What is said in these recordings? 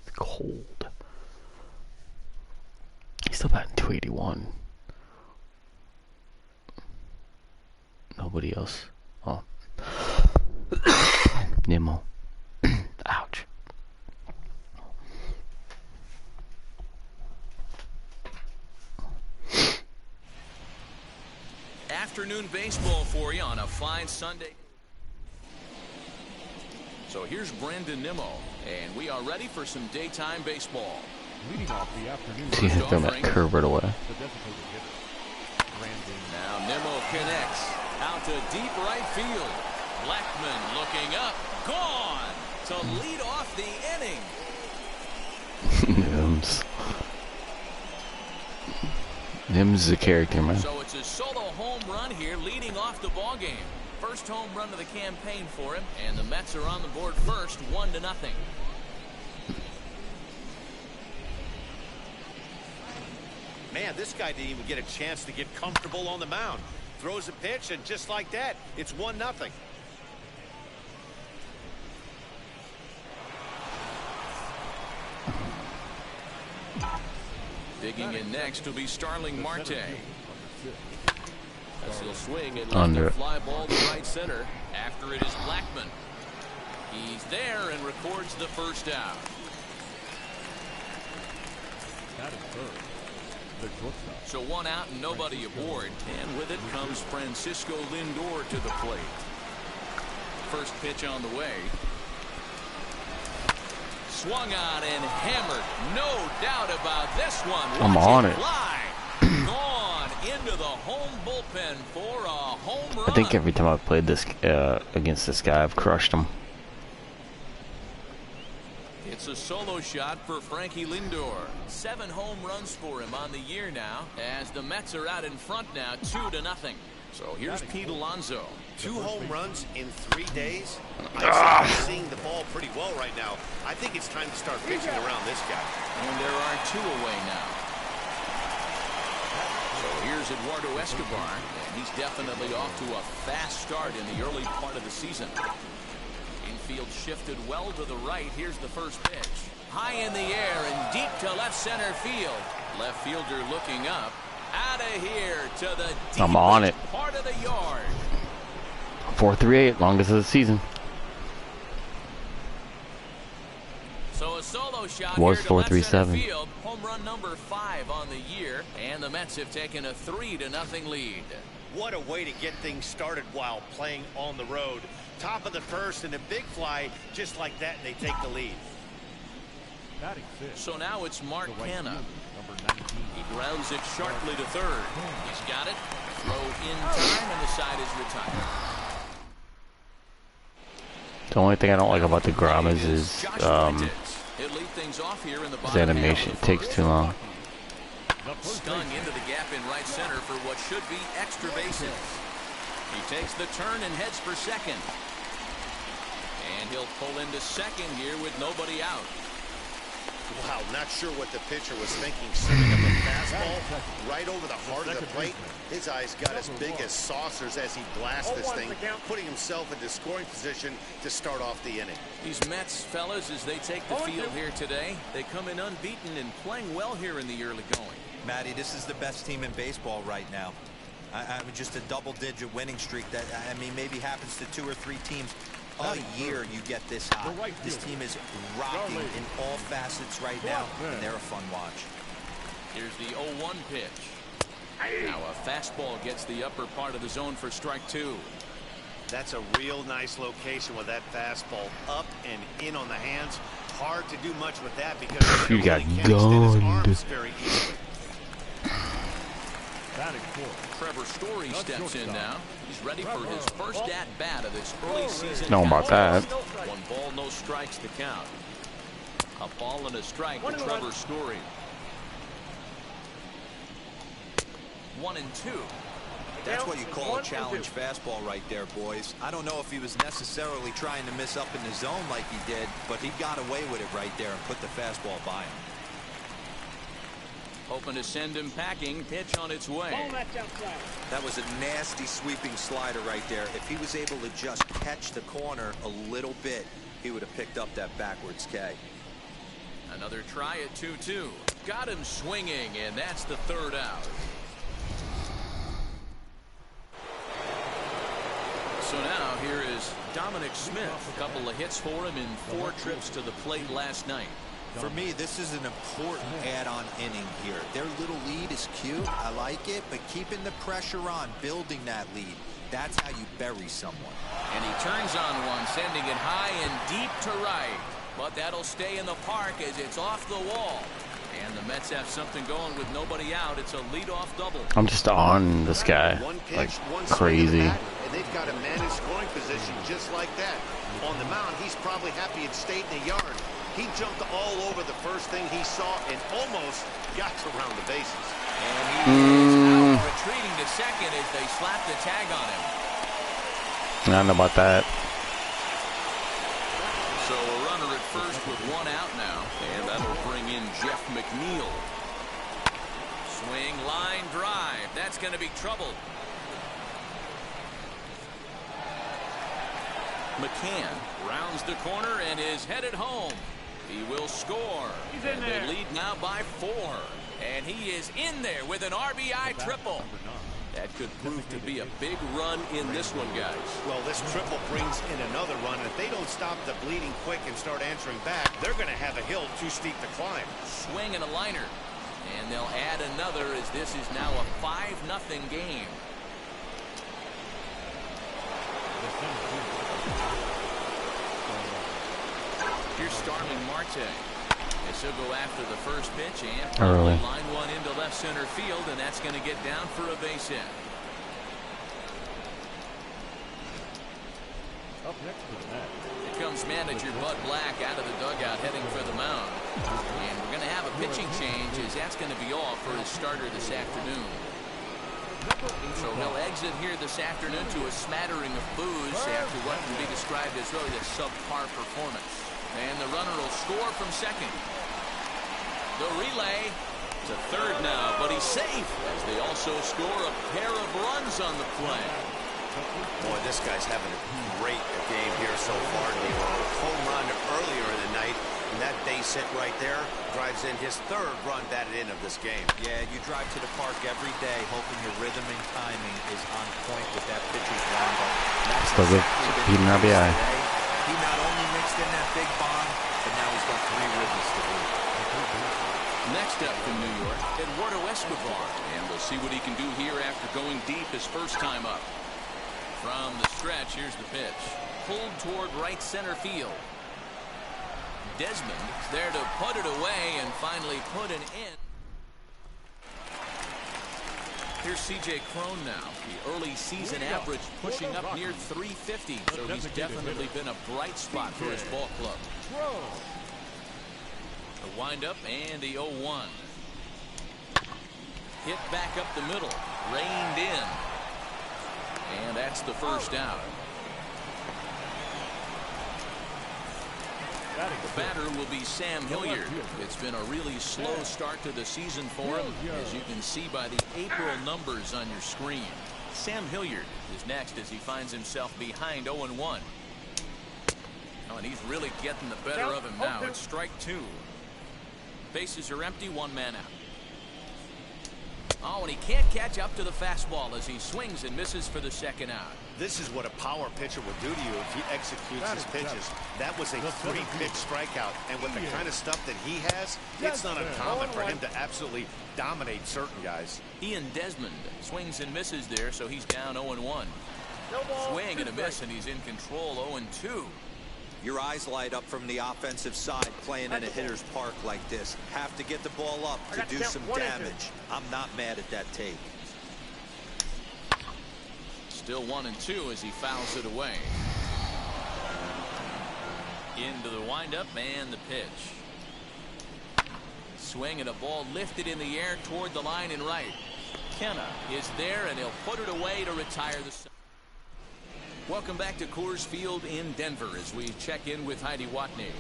It's cold. He's still batting 281. Nobody else. Oh. Nimmo. Ouch. Afternoon baseball for you on a fine Sunday. So here's Brandon Nimmo, and we are ready for some daytime baseball. Leading off the afternoon. See him throw that curve right away. Now Nimmo connects out to deep right field. Blackman looking up, gone to lead off the inning. Nims is a character, man. So it's a solo home run here, leading off the ball game. First home run of the campaign for him, and the Mets are on the board first, 1-0. Man, this guy didn't even get a chance to get comfortable on the mound. Throws a pitch, and just like that, it's 1-0. Digging in next will be Starling Marte. As he'll swing and Under let the fly ball to right center. After it is Blackman. He's there and records the first out. So one out and nobody aboard. And with it comes Francisco Lindor to the plate. First pitch on the way. Swung on and hammered. No doubt about this one. I'm on it. Fly. Gone into the home bullpen for a home run. I think every time I've played this against this guy, I've crushed him. It's a solo shot for Frankie Lindor. 7 home runs for him on the year now, as the Mets are out in front now, 2-0. So here's Pete Alonso. 2 home runs in 3 days. I'm seeing the ball pretty well right now. I think it's time to start pitching around this guy. And there are 2 away now. So here's Eduardo Escobar, and he's definitely off to a fast start in the early part of the season. Infield shifted well to the right. Here's the first pitch. High in the air and deep to left center field. Left fielder looking up. Out of here to the I'm on it. Part of the yard. 4-3-8, longest of the season. So a solo shot Was here to left center 4-3-7. field. Home run number 5 on the year, and the Mets have taken a 3-0 lead. What a way to get things started while playing on the road. Top of the first and a big fly, just like that, and they take the lead. So now it's Mccann. He grounds it sharply to third. He's got it. Throw in time, and the side is retired. The only thing I don't like about the Gramas is his animation. It takes too long. Stung into the gap in right center for what should be extra bases. He takes the turn and heads for second. And he'll pull into second here with nobody out. Wow, not sure what the pitcher was thinking, sending up a fastball right over the heart of the plate. His eyes got as big as saucers as he blasts this thing, putting himself into scoring position to start off the inning. These Mets, fellas, as they take the field here today, they come in unbeaten and playing well here in the early going. Matty, this is the best team in baseball right now. I mean, just a double-digit winning streak that, I mean, maybe happens to 2 or 3 teams a year. You get this hot. This team is rocking in all facets right now, and they're a fun watch. Here's the 0-1 pitch. Now a fastball gets the upper part of the zone for strike 2. That's a real nice location with that fastball up and in on the hands. Hard to do much with that because you got gunned. Very easily. Trevor Story steps in now. He's ready for his first at-bat of this early season. Know about that. 1 ball, no strikes to count. A ball and a strike to Trevor Story. 1-2. That's what you call a challenge fastball right there, boys. I don't know if he was necessarily trying to miss up in the zone like he did, but he got away with it right there and put the fastball by him. Hoping to send him packing. Pitch on its way. That was a nasty sweeping slider right there. If he was able to just catch the corner a little bit, he would have picked up that backwards K. Another try at 2-2. Got him swinging, and that's the third out. So now here is Dominic Smith. A couple of hits for him in 4 trips to the plate last night. For me, this is an important add-on inning here. Their little lead is cute. I like it, but keeping the pressure on, building that lead, that's how you bury someone. And he turns on one, sending it high and deep to right. But that'll stay in the park as it's off the wall. And the Mets have something going with nobody out. It's a leadoff double. I'm just on this guy like crazy. And they've got a man in scoring position just like that. On the mound, he's probably happy it stayed in the yard. He jumped all over the first thing he saw and almost got around the bases. And he is out, retreating to second as they slap the tag on him. I don't know about that. So a runner at first with 1 out now, and that'll bring in Jeff Mcneal. Swing, line drive. That's going to be trouble. Mccann rounds the corner and is headed home. He will score. And they lead now by 4. And he is in there with an RBI triple. That could prove to be a big run in this one, guys. Well, this triple brings in another run. And if they don't stop the bleeding quick and start answering back, they're going to have a hill too steep to climb. Swing and a liner. And they'll add another as this is now a 5-0 game. Here's Starling Marte. As he'll go after the first pitch and early line one into left center field, and that's going to get down for a base hit. Up next to the Mets. Here comes manager Bud Black out of the dugout heading for the mound. And we're going to have a pitching change as that's going to be all for his starter this afternoon. So he'll exit here this afternoon to a smattering of boos after what can be described as really a subpar performance. And the runner will score from second. The relay to third now, but he's safe as they also score a pair of runs on the play. Boy, this guy's having a great game here so far. Nimmo, home run earlier in the night, and that base hit right there drives in his 3rd run batted in of this game. Yeah, you drive to the park every day hoping your rhythm and timing is on point with that pitcher's windup. That's exactly Beating RBI. He not only mixed in that big bomb, but now he's got 3 ribbies to do. Next up from New York, Eduardo Escobar. And we'll see what he can do here after going deep his first time up. From the stretch, here's the pitch. Pulled toward right center field. Desmond there to put it away and finally put an end. Here's C.J. Crone now. The early season average pushing up near 350. So he's definitely been a bright spot for his ball club. The windup and the 0-1. Hit back up the middle. Reined in. And that's the first out. The batter will be Sam Hilliard. It's been a really slow start to the season for him, as you can see by the April numbers on your screen. Sam Hilliard is next as he finds himself behind 0-1. Oh, and he's really getting the better of him now. It's strike 2. Bases are empty, 1 man out. Oh, and he can't catch up to the fastball as he swings and misses for the 2nd out. This is what a power pitcher will do to you if he executes his pitches. That was a 3-pitch strikeout, and with the kind of stuff that he has, it's not uncommon for him to absolutely dominate certain guys. Ian Desmond swings and misses there, so he's down 0-1. Swing and a miss, and he's in control 0-2. Your eyes light up from the offensive side playing in a hitter's park like this. Have to get the ball up to do some damage. I'm not mad at that take. Still 1-2 as he fouls it away. Into the windup and the pitch. Swing and a ball lifted in the air toward the line and right. McKenna is there, and he'll put it away to retire the. Welcome back to Coors Field in Denver as we check in with Heidi Watney.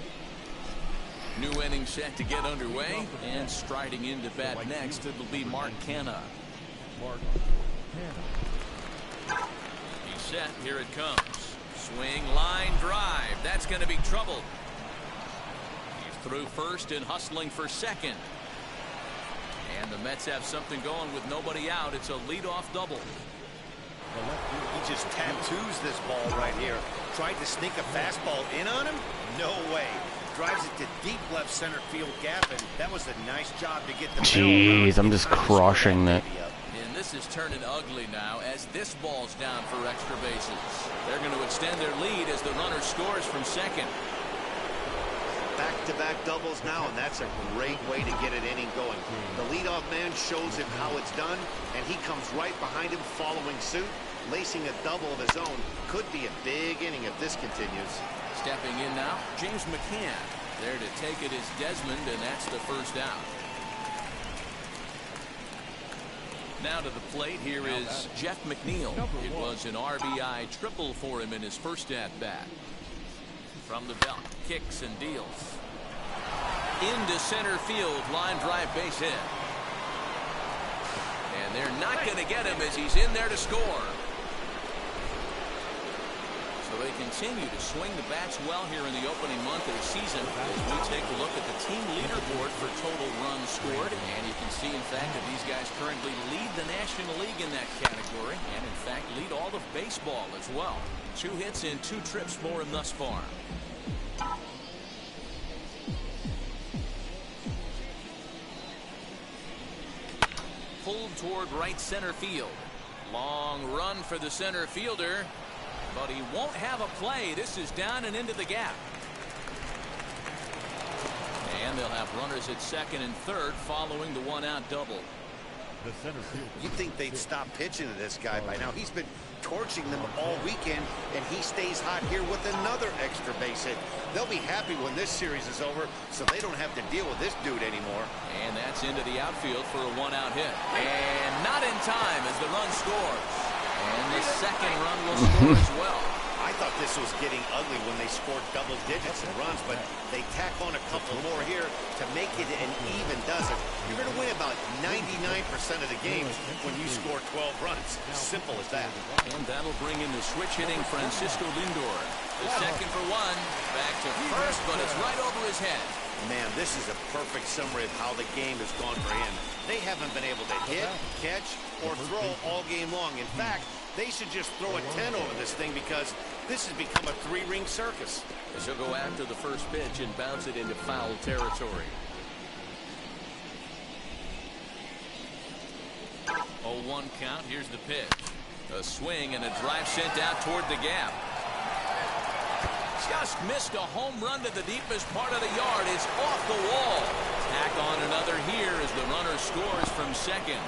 New inning set to get underway, and striding into bat next, it'll be Mccann. He's set. Here it comes. Swing, line drive. That's going to be trouble. He's through first and hustling for second. And the Mets have something going with nobody out. It's a leadoff double. He just tattoos this ball right here. Tried to sneak a fastball in on him? No way. Drives it to deep left center field gap, and that was a nice job to get the. Jeez, I'm just crushing that. And this is turning ugly now as this ball's down for extra bases. They're going to extend their lead as the runner scores from second. Back-to-back doubles now, and that's a great way to get an inning going. The leadoff man shows him how it's done, and he comes right behind him following suit, lacing a double of his own. Could be a big inning if this continues. Stepping in now, James Mccann. There to take it is Desmond, and that's the first out. Now to the plate, here is Jeff Mcneil. It was an RBI triple for him in his first at-bat. From the belt, kicks and deals. Into center field, line drive base hit. And they're not going to get him as he's in there to score. So they continue to swing the bats well here in the opening month of the season as we take a look at the team leaderboard for total runs scored. And you can see, in fact, that these guys currently lead the National League in that category and, in fact, lead all of baseball as well. 2 hits and 2 trips for him thus far. Pulled toward right center field. Long run for the center fielder, but he won't have a play. This is down and into the gap. And they'll have runners at second and third following the 1-out double. The center field. You'd think they'd stop pitching to this guy by now. He's been torching them all weekend, and he stays hot here with another extra base hit. They'll be happy when this series is over, so they don't have to deal with this dude anymore. And that's into the outfield for a 1-out hit. And not in time as the run scores. And the second run will score as well. I thought this was getting ugly when they scored double digits in runs, but they tack on a couple more here to make it an even dozen. You're going to win about 99% of the games when you score 12 runs. Simple as that. And that'll bring in the switch-hitting Francisco Lindor. The second for 1. Back to first, but it's right over his head. Man, this is a perfect summary of how the game has gone for him. They haven't been able to hit, catch, or throw all game long. In fact, they should just throw a 10 over this thing because this has become a 3-ring circus. She'll go after the first pitch and bounce it into foul territory. 0-1 count. Here's the pitch. A swing and a drive sent out toward the gap. Just missed a home run to the deepest part of the yard. It's off the wall. Tack on another here as the runner scores from second.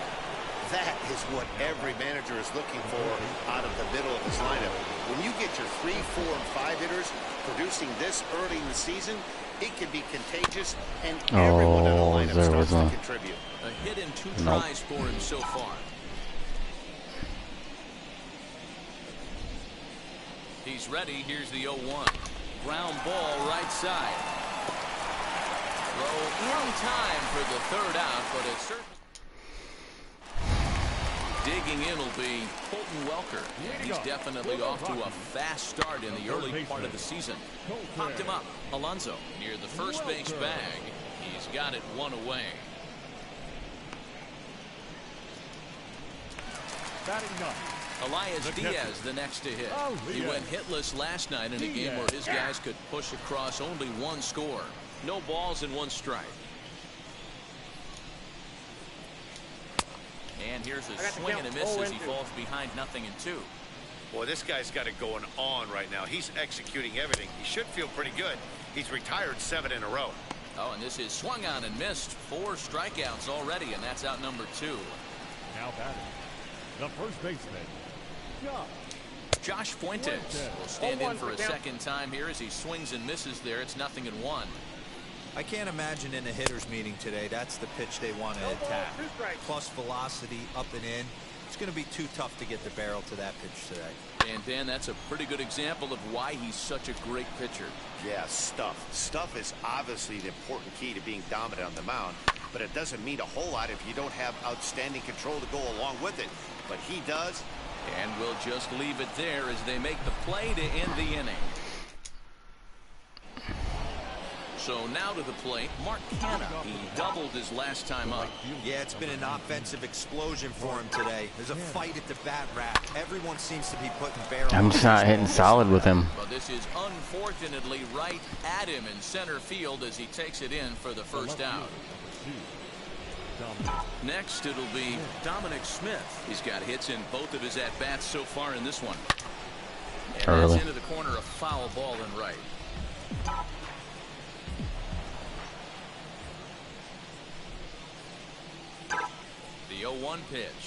That is what every manager is looking for out of the middle of his lineup. When you get your 3, 4, and 5 hitters producing this early in the season, it can be contagious, and everyone in the lineup starts to contribute. A hit and 2 tries for him so far. He's ready. Here's the 0-1. Ground ball right side. Throw in time for the 3rd out, but it's certainly. Digging in will be Colton Welker. He's definitely off to a fast start in the early part of the season. Popped him up. Alonso near the first base bag. He's got it 1 away. Batting 9. Elias Diaz the next to hit. He went hitless last night in a game where his guys could push across only 1 score. No balls and 1 strike. And here's a swing and a miss as he falls behind 0-2. Boy, this guy's got it going on right now. He's executing everything. He should feel pretty good. He's retired 7 in a row. Oh, and this is swung on and missed. 4 strikeouts already, and that's out number 2. Now batting, the first baseman, Josh Fuentes will stand in for a second time here as he swings and misses there. It's 0-1. I can't imagine in a hitter's meeting today that's the pitch they want to attack. Plus velocity up and in. It's going to be too tough to get the barrel to that pitch today. And Dan, that's a pretty good example of why he's such a great pitcher. Yeah, stuff. Stuff is obviously the important key to being dominant on the mound, but it doesn't mean a whole lot if you don't have outstanding control to go along with it. But he does. And we'll just leave it there as they make the play to end the inning. So now to the plate, Mccann. He doubled his last time up. Yeah, it's been an offensive explosion for him today. There's a fight at the bat rack. Everyone seems to be putting barrel. I'm just not hitting solid with him. But this is unfortunately right at him in center field as he takes it in for the first out. Next, it'll be Dominic Smith. He's got hits in both of his at-bats so far in this one. And Early. that's into the corner, a foul ball in right. The 0-1 pitch.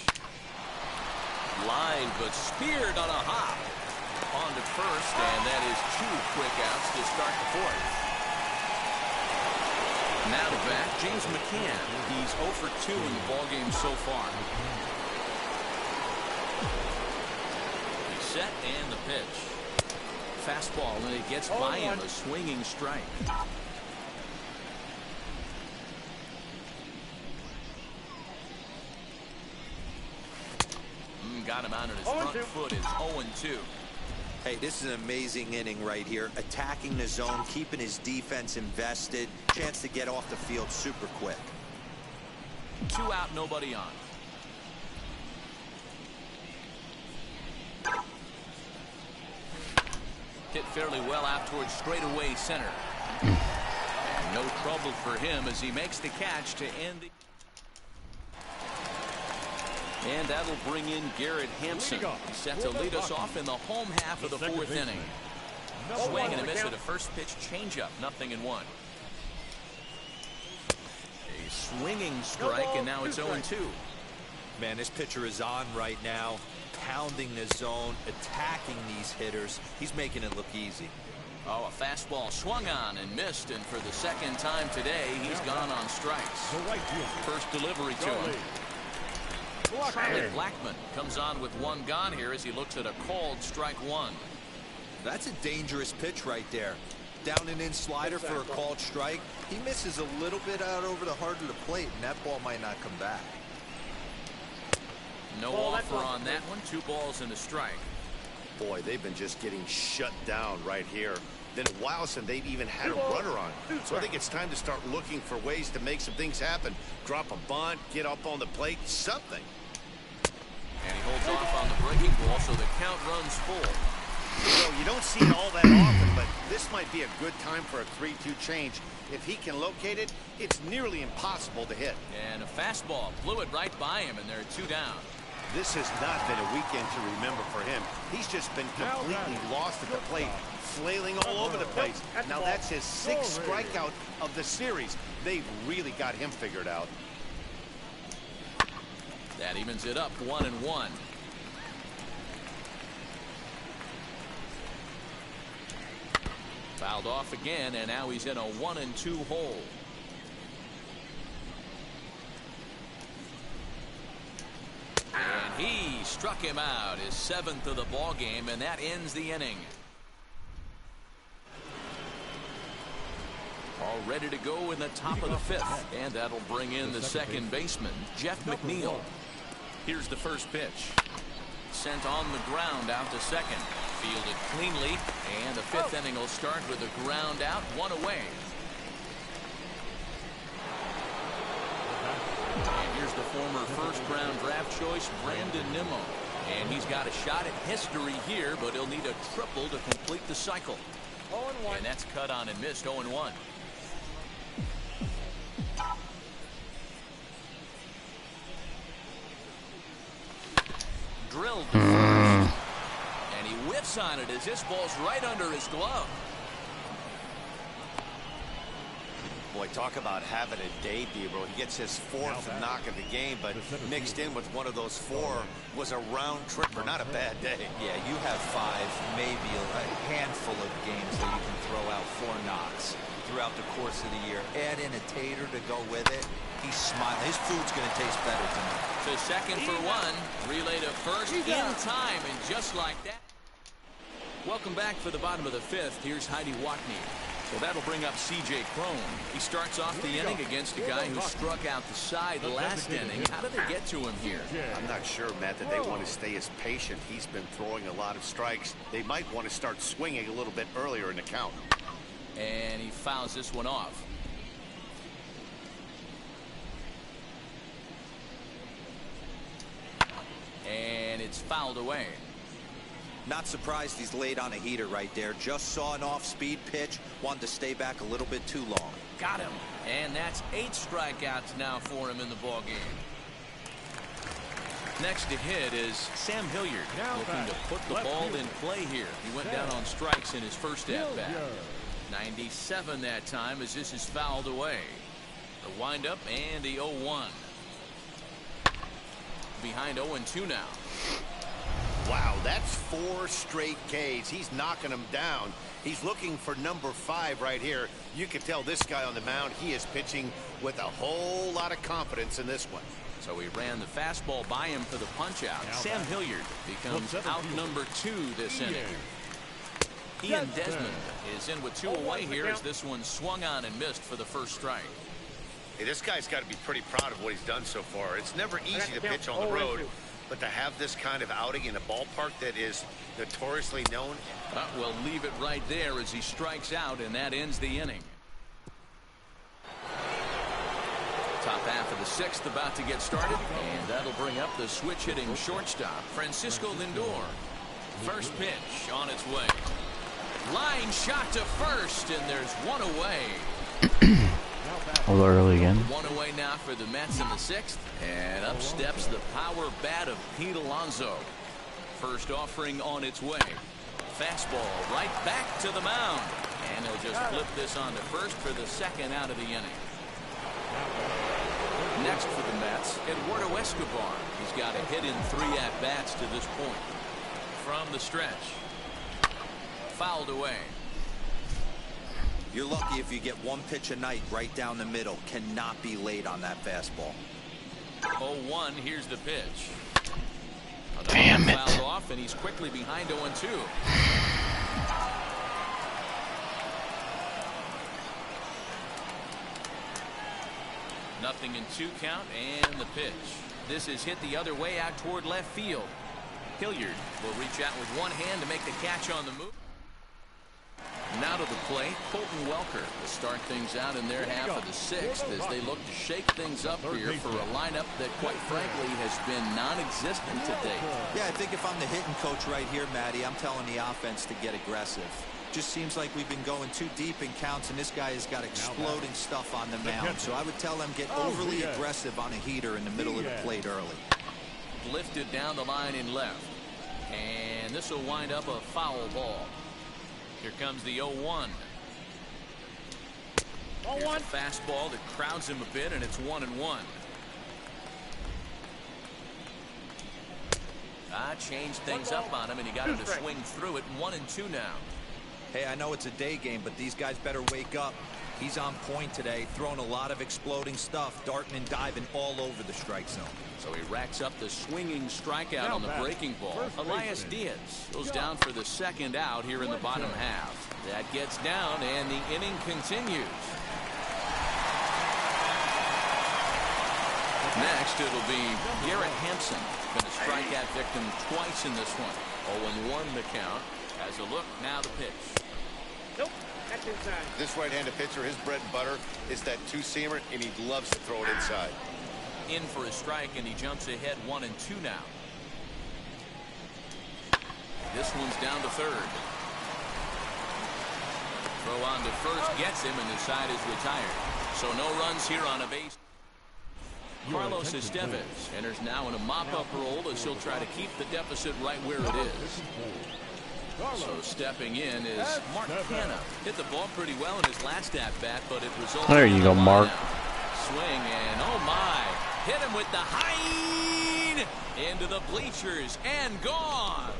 Line, but speared on a hop. On to first, and that is 2 quick outs to start the fourth. Now to bat, James Mccann. He's 0 for 2 in the ballgame so far. He's set, and the pitch. Fastball, and it gets by him, a swinging strike. Got him out on his front foot. Is 0-2. Hey, this is an amazing inning right here. Attacking the zone, keeping his defense invested. Chance to get off the field super quick. 2 out, nobody on. Hit fairly well out towards straightaway center. And no trouble for him as he makes the catch to end the... And that'll bring in Garrett Hampson. He's set to lead us off in the home half of the fourth inning. Swing and a miss with a first pitch changeup, 0-1. A swinging strike, and now it's 0-2. Man, this pitcher is on right now, pounding the zone, attacking these hitters. He's making it look easy. Oh, a fastball swung on and missed, and for the second time today, he's gone on strikes. First delivery to him. Charlie Blackmon comes on with 1 gone here as he looks at a called strike 1. That's a dangerous pitch right there. Down and in slider for a called strike. He misses a little bit out over the heart of the plate, and that ball might not come back. No offer on that one. 2 balls and a strike. Boy, they've been just getting shut down right here. Then a while since they've even had a runner on. So I think it's time to start looking for ways to make some things happen. Drop a bunt, get up on the plate, something. And he holds off on the breaking ball, so the count runs full. You know, you don't see it all that often, but this might be a good time for a 3-2 change. If he can locate it, it's nearly impossible to hit. And a fastball blew it right by him, and there are 2 down. This has not been a weekend to remember for him. He's just been completely lost at the plate, flailing all over the place. Now that's his 6th strikeout of the series. They've really got him figured out. That evens it up 1-1. Fouled off again, and now he's in a 1-2 hole. And he struck him out, his 7th of the ball game, and that ends the inning. All ready to go in the top of the 5th, and that'll bring in the second baseman, Jeff Mcneil. Here's the first pitch. Sent on the ground out to second. Fielded cleanly, and the 5th inning will start with a ground out, 1 away. And here's the former first-round draft choice, Brandon Nimmo. And he's got a shot at history here, but he'll need a triple to complete the cycle. And that's cut on and missed, 0-1. Drilled to first. And he whiffs on it as this ball's right under his glove. Boy, talk about having a debut, bro. He gets his 4th knock of the game, but mixed in with one of those 4 was a round tripper. Not a bad day. Yeah, you have 5, maybe a handful of games that you can throw out 4 knocks. throughout the course of the year. Add in a tater to go with it. He's smiling. His food's going to taste better tonight. To second for one. Relay to first in time, and just like that. Welcome back for the bottom of the fifth. Here's Mcneil. So that'll bring up C.J. Crone. He starts off the inning against a guy who struck out the side last inning. How did they get to him here? I'm not sure, Matt, that they want to stay as patient. He's been throwing a lot of strikes. They might want to start swinging a little bit earlier in the count. And he fouls this one off. And it's fouled away. Not surprised he's laid on a heater right there. Just saw an off-speed pitch. Wanted to stay back a little bit too long. Got him. And that's 8 strikeouts now for him in the ballgame. Next to hit is Sam Hilliard, looking to put the ball in play here. He went down on strikes in his first at-bat. 97 that time as this is fouled away. The windup and the 0-1. Behind 0-2 now. Wow, that's 4 straight Ks. He's knocking them down. He's looking for number 5 right here. You can tell this guy on the mound, he is pitching with a whole lot of confidence in this one. So he ran the fastball by him for the punch-out. Sam Hilliard becomes out number 2 this inning. Ian Desmond is in with 2 away here as this one swung on and missed for the first strike. Hey, this guy's got to be pretty proud of what he's done so far. It's never easy to pitch on the road, but to have this kind of outing in a ballpark that is notoriously known. We'll leave it right there as he strikes out, and that ends the inning. Top half of the 6th about to get started, and that'll bring up the switch-hitting shortstop, Francisco Lindor. First pitch on its way. Line shot to first, and there's 1 away. A little early again. 1 away now for the Mets in the 6th, and up steps the power bat of Pete Alonso. First offering on its way. Fastball right back to the mound, and he'll just flip this on to first for the 2nd out of the inning. Next for the Mets, Eduardo Escobar. He's got a hit in 3 at-bats to this point. From the stretch. Fouled away. You're lucky if you get 1 pitch a night right down the middle. Cannot be late on that fastball. 0-1, here's the pitch. Damn it. Fouled off, and he's quickly behind 0-2. Nothing in 2 count, and the pitch. This is hit the other way out toward left field. Hilliard will reach out with 1 hand to make the catch on the move. Now to the plate, Colton Welker to start things out in their half of the 6th as they look to shake things up here for a lineup that, quite frankly, has been non-existent to date. Yeah, I think if I'm the hitting coach right here, Matty, I'm telling the offense to get aggressive. Just seems like we've been going too deep in counts, and this guy has got exploding stuff on the mound. So I would tell them get overly aggressive on a heater in the middle of the plate early. Lifted down the line in left. And this will wind up a foul ball. Here comes the 0-1. Here's a fastball that crowds him a bit, and it's 1-1. Changed things up on him, and he got him to swing through it. 1-2 now. Hey, I know it's a day game, but these guys better wake up. He's on point today, throwing a lot of exploding stuff, darting and diving all over the strike zone. So he racks up the swinging strikeout on the breaking ball. Elias Diaz goes down for the 2nd out here in the bottom half. That gets down, and the inning continues. Next, it'll be Garrett Hampson. Going to strike at victim twice in this one. 0-1 the count. As a look, now the pitch. Nope, that's inside. This right-handed pitcher, his bread and butter is that 2-seamer, and he loves to throw it inside. In for a strike, and he jumps ahead 1-2 now. This one's down to 3rd. Throw on to first gets him, and the side is retired. So no runs here on a base. Carlos Estevez enters now in a mop-up role as he'll try to keep the deficit right where it is. So stepping in is Mccann. Hit the ball pretty well in his last at-bat, but it resulted. There you go, Mark. Swing, and oh my. Hit him with the high into the bleachers and gone.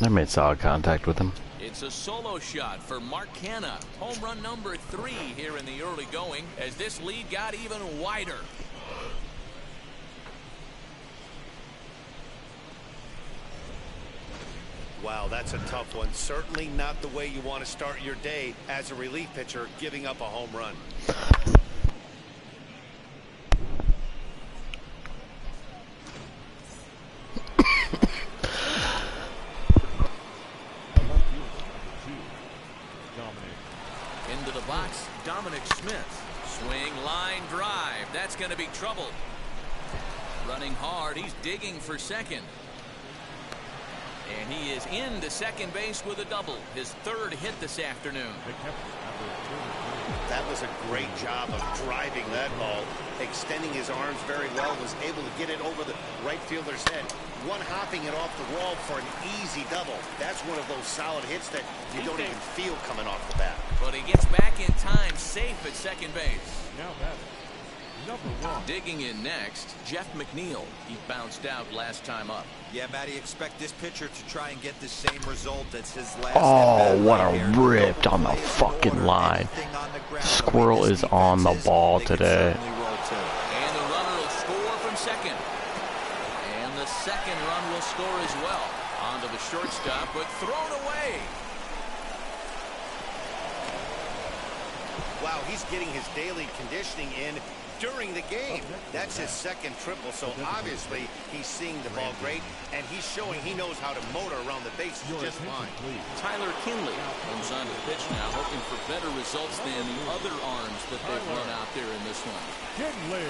I made solid contact with him. It's a solo shot for Mccann. Home run number 3 here in the early going as this lead got even wider. Wow, that's a tough one. Certainly not the way you want to start your day as a relief pitcher, giving up a home run. Into the box, Dominic Smith. Swing, line, drive. That's going to be trouble. Running hard, he's digging for second. And he is into second base with a double. His 3rd hit this afternoon. That was a great job of driving that ball, extending his arms very well, was able to get it over the right fielder's head. One hopping it off the wall for an easy double. That's one of those solid hits that you don't even feel coming off the bat. But he gets back in time, safe at second base. Now batting, number 1. Digging in next, Jeff Mcneil. He bounced out last time up. Yeah, Matty, expect this pitcher to try and get the same result as his last. Oh, what a rip on the fucking line. Squirrel is on the ball today. And the runner will score from second. And the second run will score as well. Onto the shortstop, but thrown away. Wow, he's getting his daily conditioning in during the game. That's his 2nd triple, so obviously he's seeing the ball great, and he's showing he knows how to motor around the bases just fine. Tyler Kinley comes on to pitch now, hoping for better results than the other arms that they've run out there in this one. Kinley.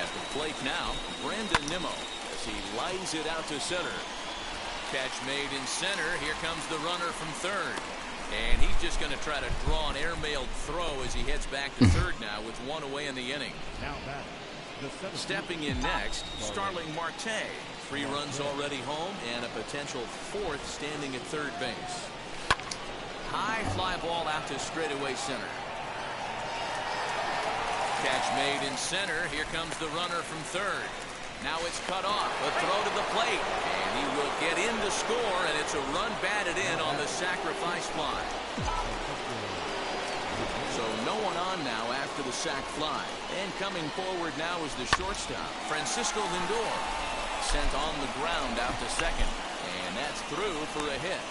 At the plate now, Brandon Nimmo as he lines it out to center. Catch made in center. Here comes the runner from 3rd. And he's just going to try to draw an airmailed throw as he heads back to 3rd now with 1 away in the inning. Now batting, the Stepping in next, Starling Marte. 3 runs already home and a potential 4th standing at 3rd base. High fly ball out to straightaway center. Catch made in center. Here comes the runner from 3rd. Now it's cut off. A throw to the plate. And he will get in to score, and it's a run batted in on the sacrifice fly. So no one on now after the sac fly. And coming forward now is the shortstop, Francisco Lindor. Sent on the ground out to second. And that's through for a hit.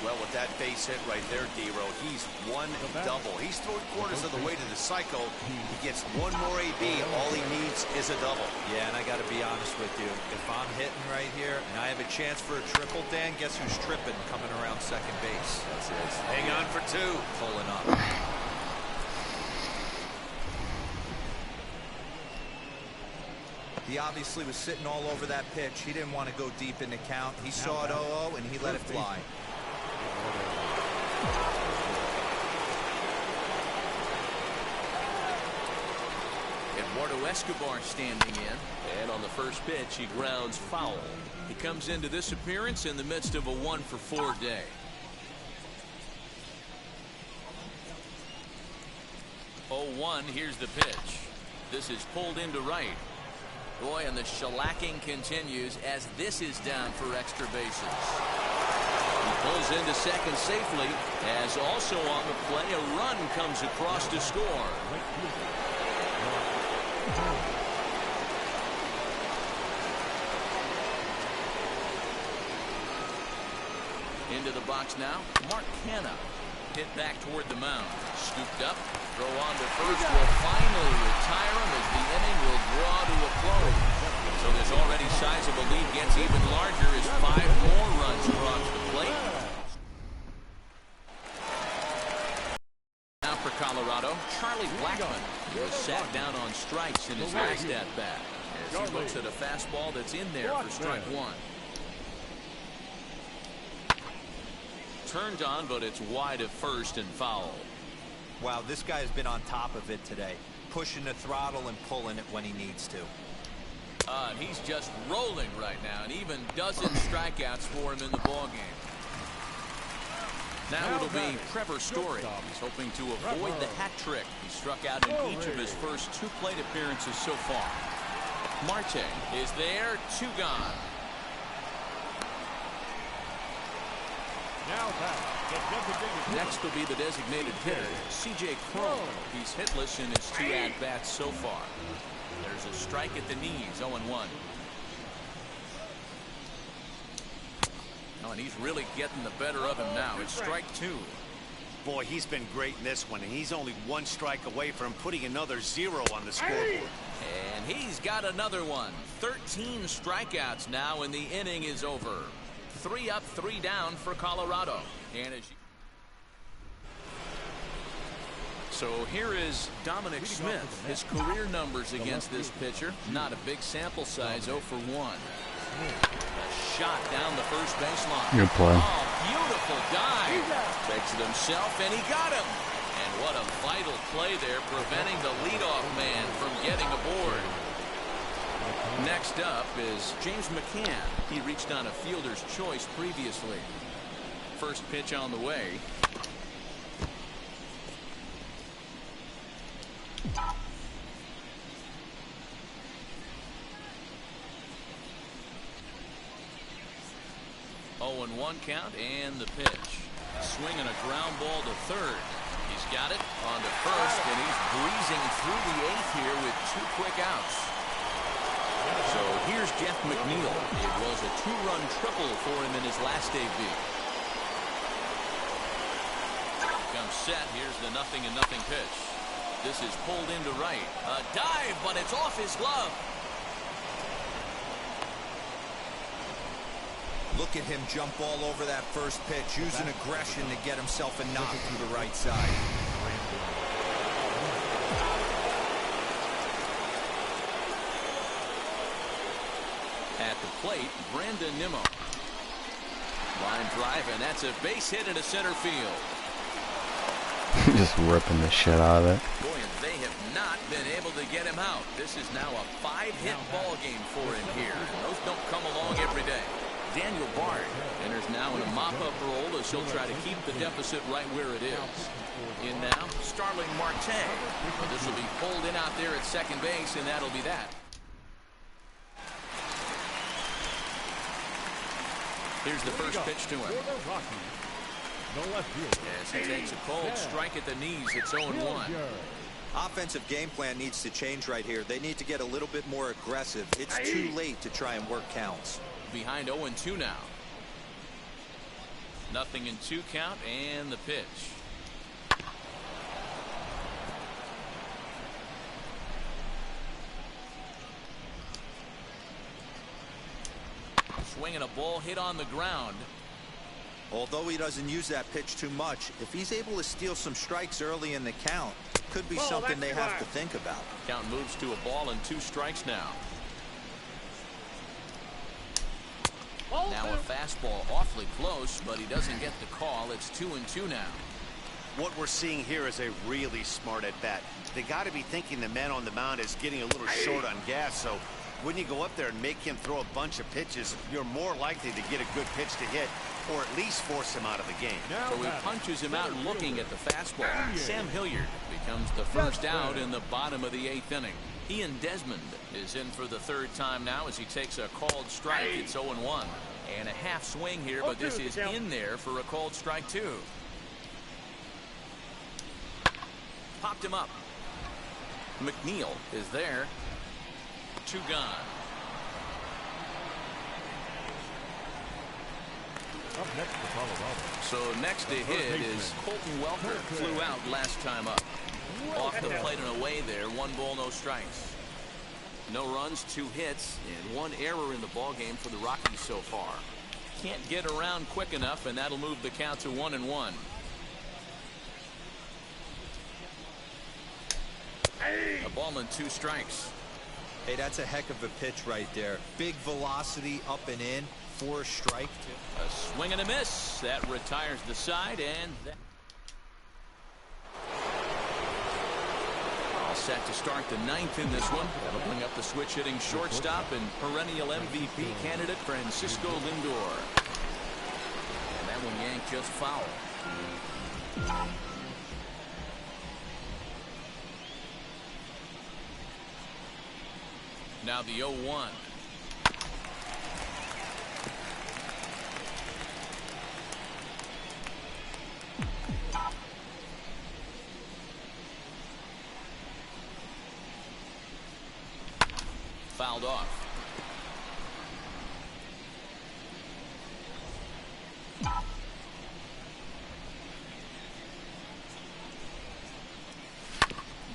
Well, with that base hit right there, D-Row, he's 1 double. He's 3/4 of the way to the cycle. He gets 1 more AB. All he needs is a double. Yeah, and I got to be honest with you. If I'm hitting right here and I have a chance for a triple, Dan, guess who's tripping coming around second base? That's it. Hang on for 2. Pulling up. He obviously was sitting all over that pitch. He didn't want to go deep in the count. He saw it 0-0 and he let it fly. Eduardo Escobar standing in, and on the first pitch he grounds foul. He comes into this appearance in the midst of a 1-for-4 day. Oh, 1, here's the pitch. This is pulled into right. Boy, and the shellacking continues as this is down for extra bases. He pulls into second safely as also on the play a run comes across to score. Into the box now, Mccann. Hit back toward the mound. Scooped up. Throw on to first will finally retire him as the inning will draw to a close. So this already sizable lead gets even larger as 5 more runs across the plate. Now for Colorado, Charlie Blackmon was sat down on strikes in his last at-bat as he looks at a fastball that's in there for strike 1. Turned on, but it's wide at first and foul. Wow, this guy's been on top of it today, pushing the throttle and pulling it when he needs to. And he's just rolling right now, and even dozen strikeouts for him in the ballgame. Now it'll be Trevor Story. He's hoping to avoid the hat trick. He struck out in each of his first 2 plate appearances so far. Marte is there, 2 gone. Now back. Next will be the designated hitter, C.J. Crone. He's hitless in his 2 at-bats so far. There's a strike at the knees, 0-1. Oh, and he's really getting the better of him now. It's strike 2. Boy, he's been great in this one, and he's only 1 strike away from putting another 0 on the scoreboard. And he's got another one. 13 strikeouts now, and the inning is over. 3 up, 3 down for Colorado. And so here is Dominic Smith. His career numbers against this pitcher. Not a big sample size, 0 for 1. A shot down the first baseline. Good play. Oh, beautiful dive. Takes it himself, and he got him. And what a vital play there, preventing the leadoff man from getting aboard. Next up is James Mccann. He reached on a fielder's choice previously. First pitch on the way. Oh, and 1 count, and the pitch. Swinging a ground ball to third. He's got it on to first, and he's breezing through the 8th here with 2 quick outs. So here's Jeff Mcneil. It was a 2-run triple for him in his last debut. Comes set. Here's the 0-0 pitch. This is pulled into right. A dive, but it's off his glove. Look at him jump all over that first pitch, using aggression to get himself a knock through the right side. At the plate, Brandon Nimmo. Line drive, and that's a base hit into center field. Just ripping the shit out of it. Boy, and they have not been able to get him out. This is now a 5-hit ball game for him here. Those don't come along every day. Daniel Bard enters now in a mop-up role as he'll try to keep the deficit right where it is. In now, Starling Marte. This will be pulled in out there at second base, and that'll be that. Here's the first pitch to him. As he takes a cold strike at the knees, it's 0-1. Offensive game plan needs to change right here. They need to get a little bit more aggressive. It's too late to try and work counts. Behind 0-2 now. 0-2 count, and the pitch. Swinging a ball hit on the ground. Although he doesn't use that pitch too much, if he's able to steal some strikes early in the count, could be something they have to think about. Count moves to a ball and 2 strikes now. Now a fastball awfully close, but he doesn't get the call. It's 2-2 now. What we're seeing here is a really smart at-bat. They got to be thinking the man on the mound is getting a little short on gas, so when you go up there and make him throw a bunch of pitches, you're more likely to get a good pitch to hit, or at least force him out of the game. So he punches him out looking at the fastball. Sam Hilliard becomes the first out in the bottom of the 8th inning. Ian Desmond is in for the 3rd time now as he takes a called strike. It's 0-1. And a half swing here, but this is in there for a called strike 2. Popped him up. Mcneil is there. 2 gone. Up next for Colorado. So next to hit is Colton Welker. Flew out last time up. Off the plate and away there. 1 ball, no strikes. No runs, 2 hits, and 1 error in the ball game for the Rockies so far. Can't get around quick enough, and that'll move the count to 1-1. A ball and 2 strikes. Hey, that's a heck of a pitch right there. Big velocity up and in for a strike. A swing and a miss. That retires the side, and all set to start the 9th in this one. That'll bring up the switch hitting shortstop and perennial MVP candidate Francisco Lindor. And that one yanked just foul. Now the 0-1. Fouled off.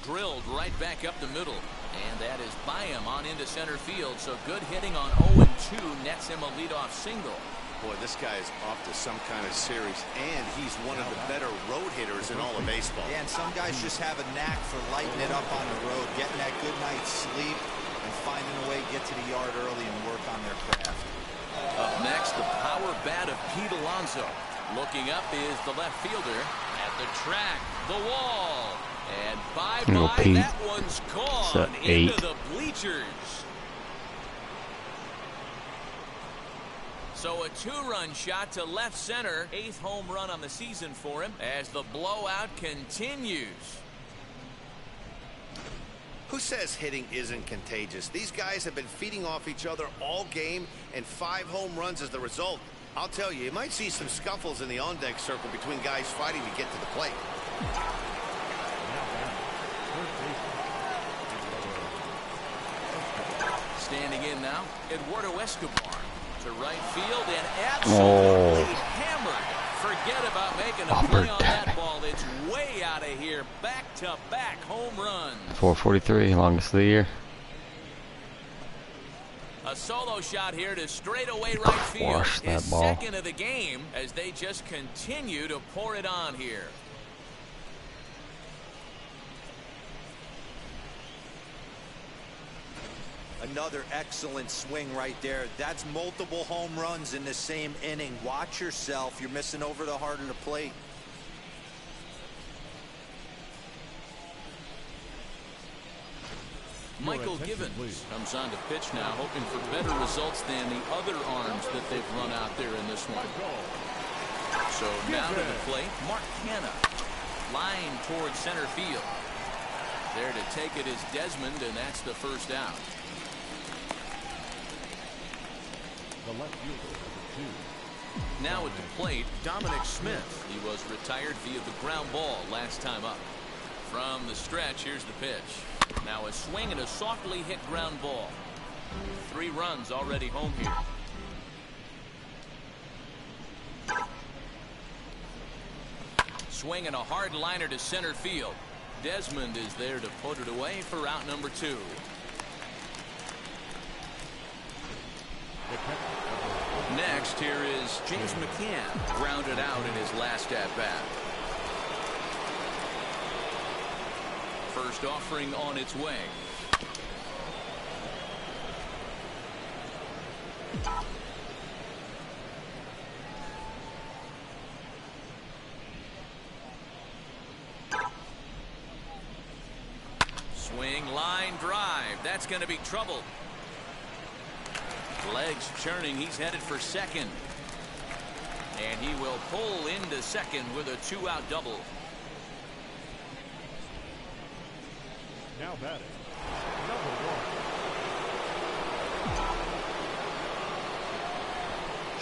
Drilled right back up the middle. And that is by him on into center field. So good hitting on 0-2 nets him a leadoff single. Boy, this guy is off to some kind of series, and he's one of the better road hitters in all of baseball. Yeah, and some guys just have a knack for lighting it up on the road, getting that good night's sleep, and finding a way to get to the yard early and work on their craft. Up next, the power bat of Pete Alonso. Looking up is the left fielder at the track, the wall. And bye-bye, that one's gone into the bleachers. So a two-run shot to left center. 8th home run on the season for him as the blowout continues. Who says hitting isn't contagious? These guys have been feeding off each other all game, and 5 home runs as the result. I'll tell you, you might see some scuffles in the on-deck circle between guys fighting to get to the plate. Standing in now, Eduardo Escobar to right field and absolutely hammered. Forget about making a play on that ball. It's way out of here. Back-to-back home runs. 443, longest of the year. A solo shot here to straightaway right field. His second of the game as they just continue to pour it on here. Another excellent swing right there. That's multiple home runs in the same inning. Watch yourself. You're missing over the heart of the plate. Michael Givens comes on to pitch now, hoping for better results than the other arms that they've run out there in this one. So now to the plate, Mccann, line towards center field. There to take it is Desmond, and that's the first out. Now at the plate, Dominick Smith. He was retired via the ground ball last time up. From the stretch, here's the pitch. Now a swing and a softly hit ground ball. 3 runs already home here. Swing and a hard liner to center field. Desmond is there to put it away for out number 2. Next, here is James Mccann, grounded out in his last at-bat. First offering on its way. Swing, line, drive. That's going to be trouble. Legs churning. He's headed for second. And he will pull into second with a 2-out double. Now batting, number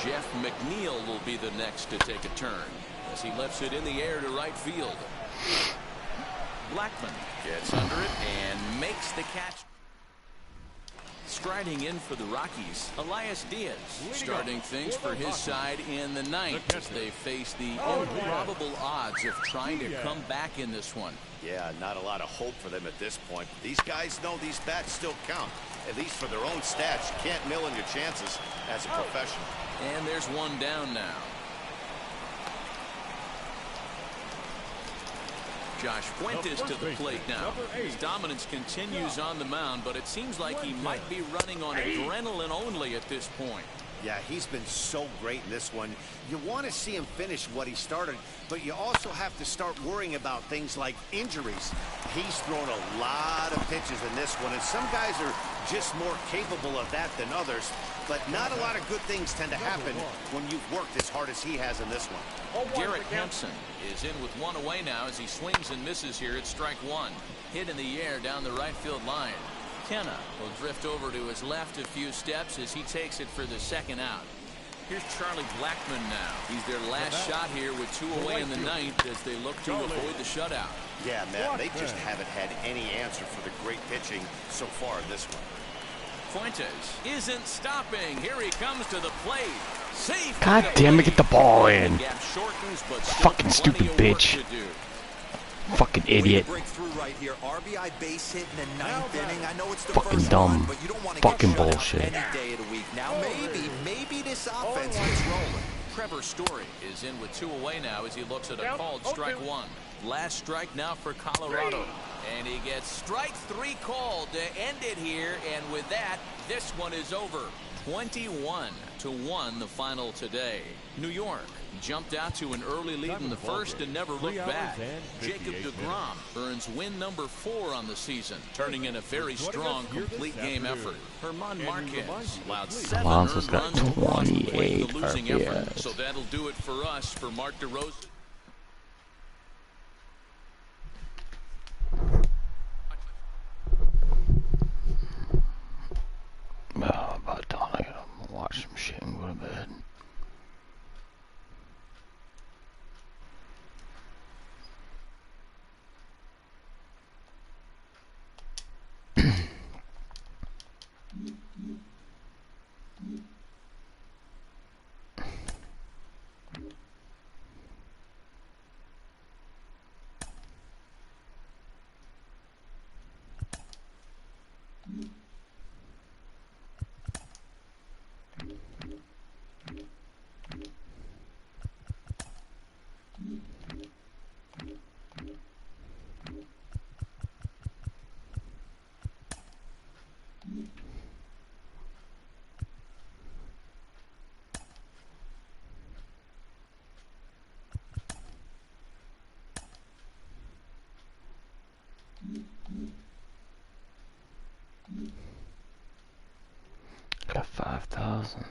1. Jeff Mcneil will be the next to take a turn as he lefts it in the air to right field. Blackman gets under it and makes the catch. Striding in for the Rockies, Elias Diaz starting things for his side in the 9th as they face the improbable odds of trying to come back in this one. Yeah, not a lot of hope for them at this point. These guys know these bats still count, at least for their own stats. You can't mill in your chances as a professional. And there's one down now. Josh Fuentes to the plate now. His dominance continues on the mound, but it seems like he might be running on adrenaline only at this point. Yeah, he's been so great in this one. You want to see him finish what he started, but you also have to start worrying about things like injuries. He's thrown a lot of pitches in this one, and some guys are just more capable of that than others, but not a lot of good things tend to happen when you've worked as hard as he has in this one. Garrett Hampson is in with 1 away now as he swings and misses here at strike 1. Hit in the air down the right field line. Kenna will drift over to his left a few steps as he takes it for the 2nd out. Here's Charlie Blackmon now. He's their last shot here with 2 away in the ninth as they look to avoid the shutout. Yeah, Matt, they just haven't had any answer for the great pitching so far in this one. Fuentes isn't stopping. Here he comes to the plate. Safe. God damn it, get the ball in. Gap shortens, but Fucking stupid bitch. Fucking idiot. Right here. RBI base hit in the ninth inning. I know it's the Fucking first dumb. one, but you don't want to Fucking get shut out bullshit. any day of the week. Now maybe this offense gets rolling. Trevor Story is in with 2 away now as he looks at a called strike 1. Last strike now for Colorado. And he gets strike 3 called to end it here. And with that, this one is over. 21-1 the final today. New York jumped out to an early lead in the first and never looked back. Jacob deGrom earns win number 4 on the season, turning in a very strong complete game effort. Herman Marquez allowed 7 Alonso's earned got runs across to break 28 the losing effort. RBIs. So that'll do it for us. For Mark DeRosa. About done. I gotta watch some shit and go to bed. Got 5,000.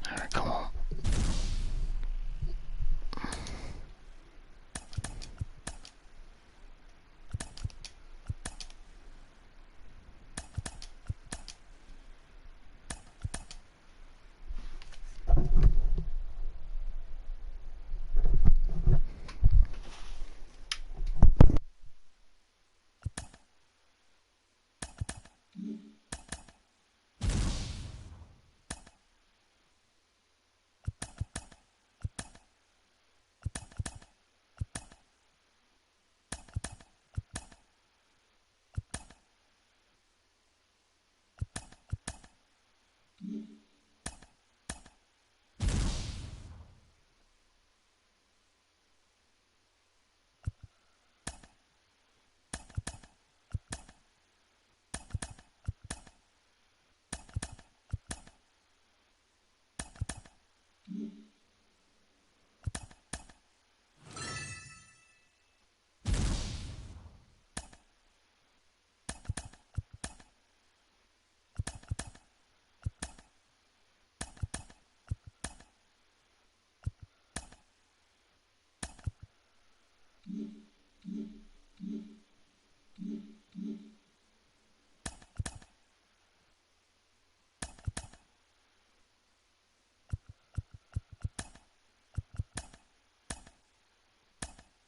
All right, come on.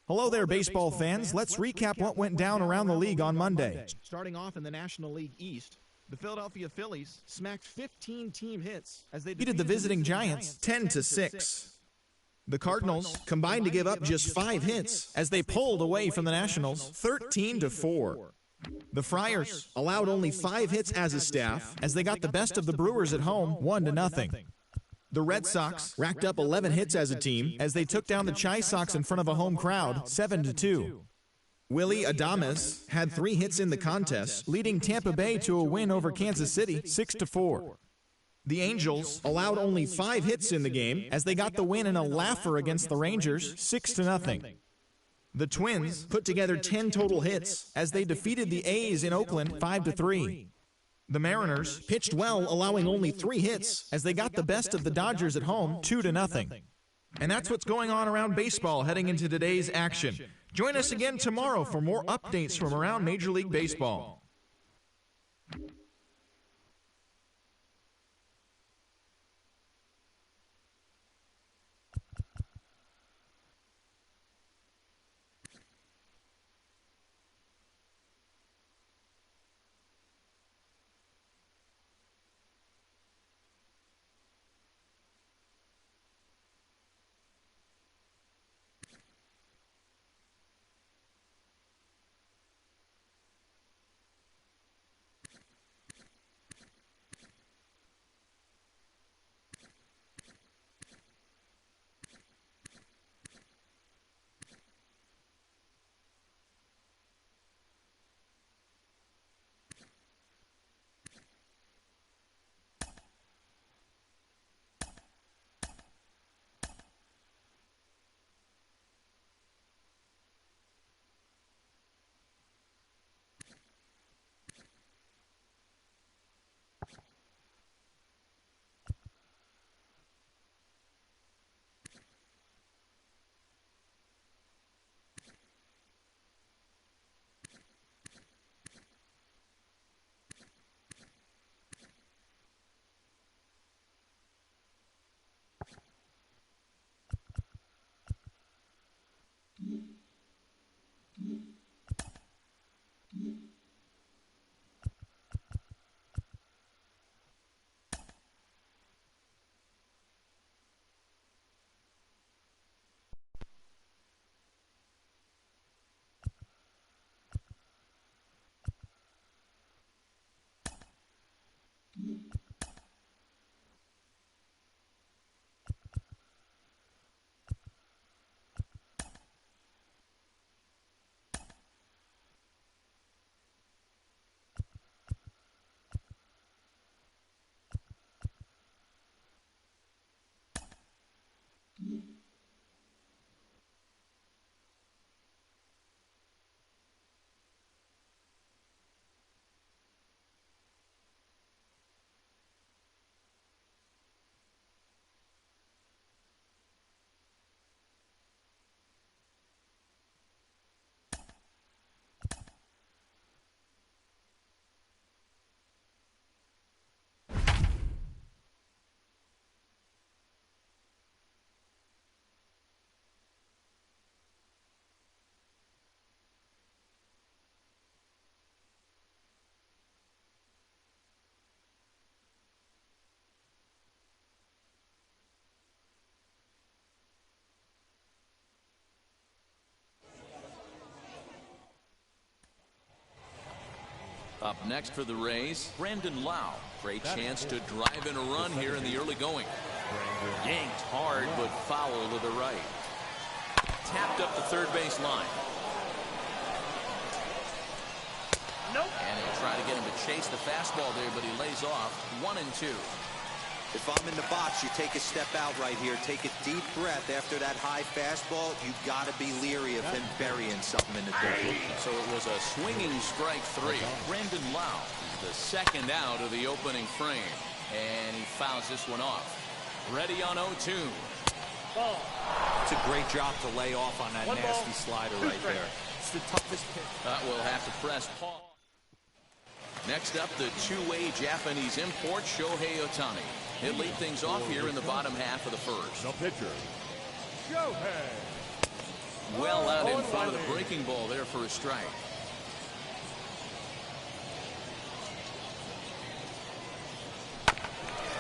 Hello there, baseball fans. Let's recap what went down around the league on Monday. Starting off in the National League East, the Philadelphia Phillies smacked 15 team hits as they Defeated the visiting Giants 10-6. The Cardinals combined to give up just 5 hits as they pulled away from the Nationals 13-4. The Friars allowed only 5 hits as a staff as they got the best of the Brewers at home 1-0. The Red Sox racked up 11 hits as a team as they took down the Chi Sox in front of a home crowd 7-2. Willie Adames had 3 hits in the contest, leading Tampa Bay to a win over Kansas City 6-4. The Angels allowed only 5 hits in the game as they got the win in a laugher against the Rangers 6-0. The Twins put together 10 total hits as they defeated the A's in Oakland 5-3. The Mariners pitched well, allowing only 3 hits as they got the best of the Dodgers at home 2-0. And that's what's going on around baseball heading into today's action. Join us again tomorrow for more updates from around Major League Baseball. Up next for the Rays, Brandon Lau. Great chance to drive in a run here in the early going. Yanked hard, but foul to the right. Tapped up the third base line. Nope. And he'll try to get him to chase the fastball there, but he lays off 1-2. If I'm in the box, you take a step out right here. Take a deep breath after that high fastball. You've got to be leery of him burying something in the dirt. So it was a swinging strike 3. Brandon Lau, the second out of the opening frame. And he fouls this one off. Ready on 0-2. Ball. It's a great job to lay off on that nasty slider right there. It's the toughest pitch. We'll have to press pause. Next up, the two-way Japanese import, Shohei Ohtani. He'll lead things off here in the bottom half of the first. The pitcher, Shohei. Well out in front of the breaking ball there for a strike.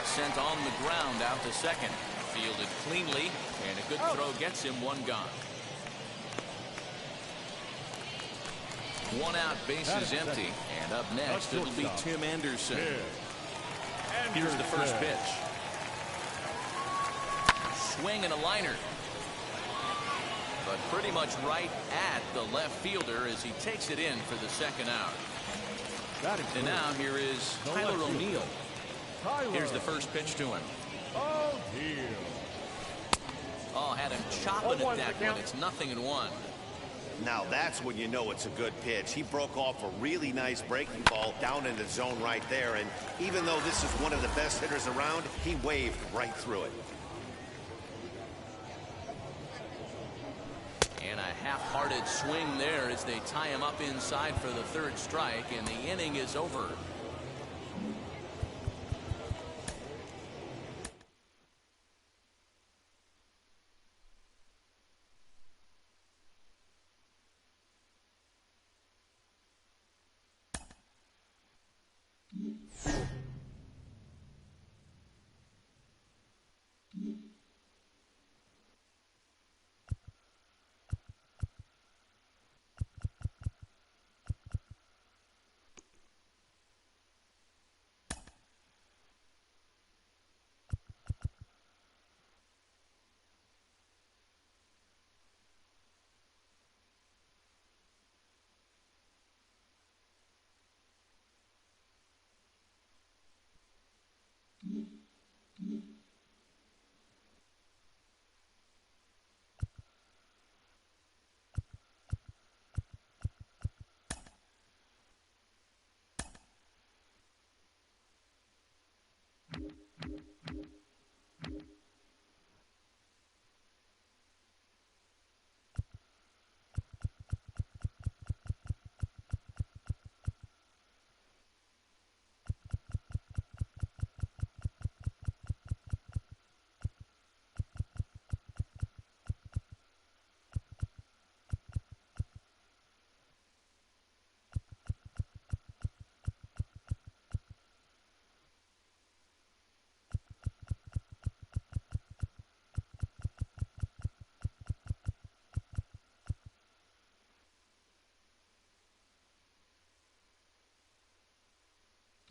Sent on the ground out to second. Fielded cleanly, and a good throw gets him one gone. One out, bases empty. And up next, it'll be Tim Anderson. Here's the first pitch. Swing and a liner. But pretty much right at the left fielder as he takes it in for the second out. And now here is Tyler O'Neill. Here's the first pitch to him. Oh, had him chopping at that one. It's 0-1. Now that's when you know it's a good pitch. He broke off a really nice breaking ball down in the zone right there. And even though this is one of the best hitters around, he waved right through it. And a half-hearted swing there as they tie him up inside for the third strike, and the inning is over.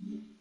Mm-hmm.